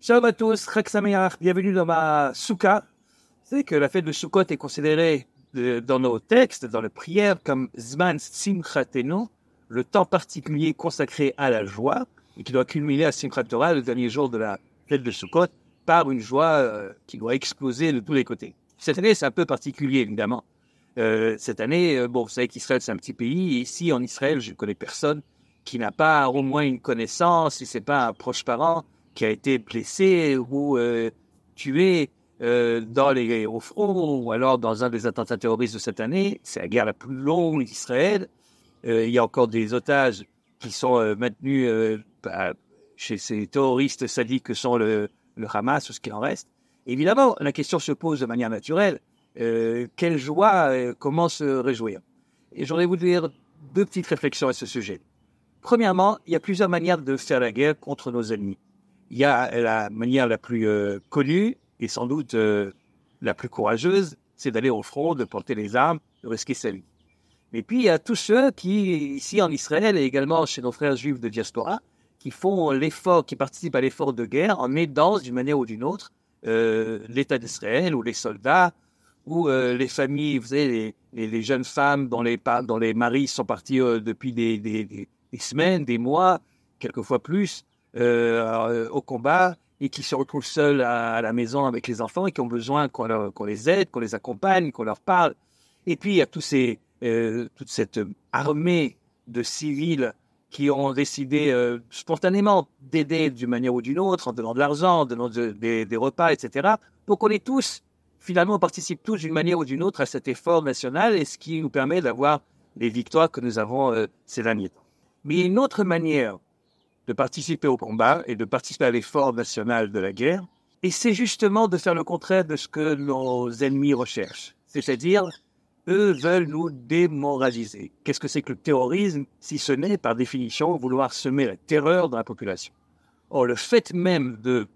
Shalom à tous, Chag Sameach, bienvenue dans ma souka. Vous savez que la fête de Sukkot est considérée dans nos textes, dans les prières, comme Zman Simchatenu, le temps particulier consacré à la joie, et qui doit culminer à Simchat Torah, le dernier jour de la fête de Sukkot, par une joie qui doit exploser de tous les côtés. Cette année, c'est un peu particulier, évidemment. Cette année, vous savez qu'Israël, c'est un petit pays, et ici, en Israël, je ne connais personne qui n'a pas au moins une connaissance, si ce n'est pas un proche parent, qui a été blessé ou tué au front ou alors dans un des attentats terroristes de cette année. C'est la guerre la plus longue d'Israël. Il y a encore des otages qui sont maintenus chez ces terroristes sadiques que sont le Hamas ou ce qu'il en reste. Évidemment, la question se pose de manière naturelle. Quelle joie, comment se réjouir? Et j'aurais voulu dire deux petites réflexions à ce sujet. Premièrement, il y a plusieurs manières de faire la guerre contre nos ennemis. Il y a la manière la plus connue et sans doute la plus courageuse, c'est d'aller au front, de porter les armes, de risquer sa vie. Mais puis il y a tous ceux qui, ici en Israël et également chez nos frères juifs de diaspora, qui font l'effort, qui participent à l'effort de guerre en aidant d'une manière ou d'une autre l'État d'Israël ou les soldats ou les familles, vous savez, les jeunes femmes dont les maris sont partis depuis des semaines, des mois, quelquefois plus, au combat et qui se retrouvent seuls à la maison avec les enfants et qui ont besoin qu'on les aide, qu'on les accompagne, qu'on leur parle. Et puis il y a toute cette armée de civils qui ont décidé spontanément d'aider d'une manière ou d'une autre, en donnant de l'argent, en donnant des repas, etc. Donc on participe tous d'une manière ou d'une autre à cet effort national et ce qui nous permet d'avoir les victoires que nous avons ces derniers temps. Mais une autre manière de participer au combat et de participer à l'effort national de la guerre, et c'est justement de faire le contraire de ce que nos ennemis recherchent. C'est-à-dire, eux veulent nous démoraliser. Qu'est-ce que c'est que le terrorisme, si ce n'est, par définition, vouloir semer la terreur dans la population? Or, le fait même de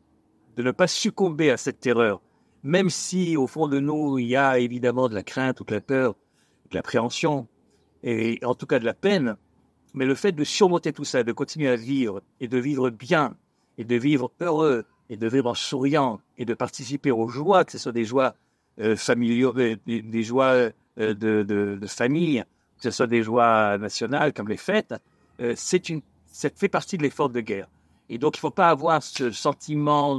ne pas succomber à cette terreur, même si, au fond de nous, il y a évidemment de la crainte ou de la peur, de l'appréhension, et en tout cas de la peine, mais le fait de surmonter tout ça, de continuer à vivre, et de vivre bien, et de vivre heureux, et de vivre en souriant, et de participer aux joies, que ce soit des joies familiales, des joies de famille, que ce soit des joies nationales comme les fêtes, ça fait partie de l'effort de guerre. Et donc, il ne faut pas avoir ce sentiment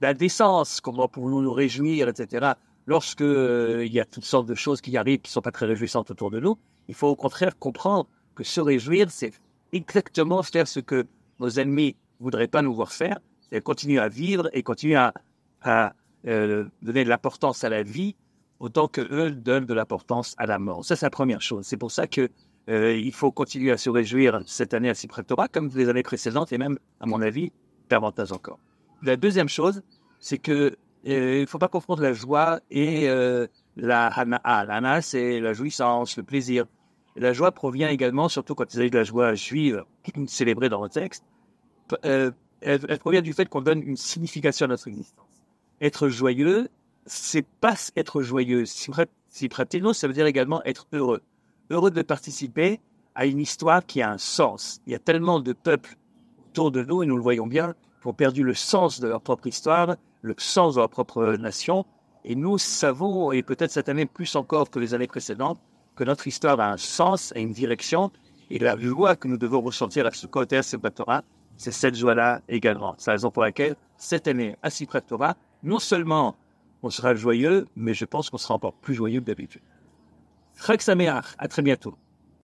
d'indécence, comment pouvons-nous nous réjouir, etc. Lorsque il y a toutes sortes de choses qui arrivent qui ne sont pas très réjouissantes autour de nous, il faut au contraire comprendre que se réjouir, c'est exactement faire ce que nos ennemis ne voudraient pas nous voir faire, c'est continuer à vivre et continuer à donner de l'importance à la vie autant qu'eux donnent de l'importance à la mort. Ça, c'est la première chose. C'est pour ça qu'il faut continuer à se réjouir cette année à Simchat Torah, comme les années précédentes, et même, à mon avis, davantage encore. La deuxième chose, c'est qu'il ne faut pas confondre la joie et la hana'a. La hana'a, c'est la jouissance, le plaisir. La joie provient également, surtout quand il s'agit de la joie juive célébrée dans le texte, elle provient du fait qu'on donne une signification à notre existence. Être joyeux, c'est pas être joyeux. Simchatenu, ça veut dire également être heureux. Heureux de participer à une histoire qui a un sens. Il y a tellement de peuples autour de nous, et nous le voyons bien, qui ont perdu le sens de leur propre histoire, le sens de leur propre nation. Et nous savons, et peut-être cette année plus encore que les années précédentes, que notre histoire a un sens, a une direction, et la joie que nous devons ressentir à ce côté à Simchat Torah, c'est cette joie-là également. C'est la raison pour laquelle, cette année, à Simchat Torah, non seulement on sera joyeux, mais je pense qu'on sera encore plus joyeux que d'habitude. Chag Sameach, à très bientôt.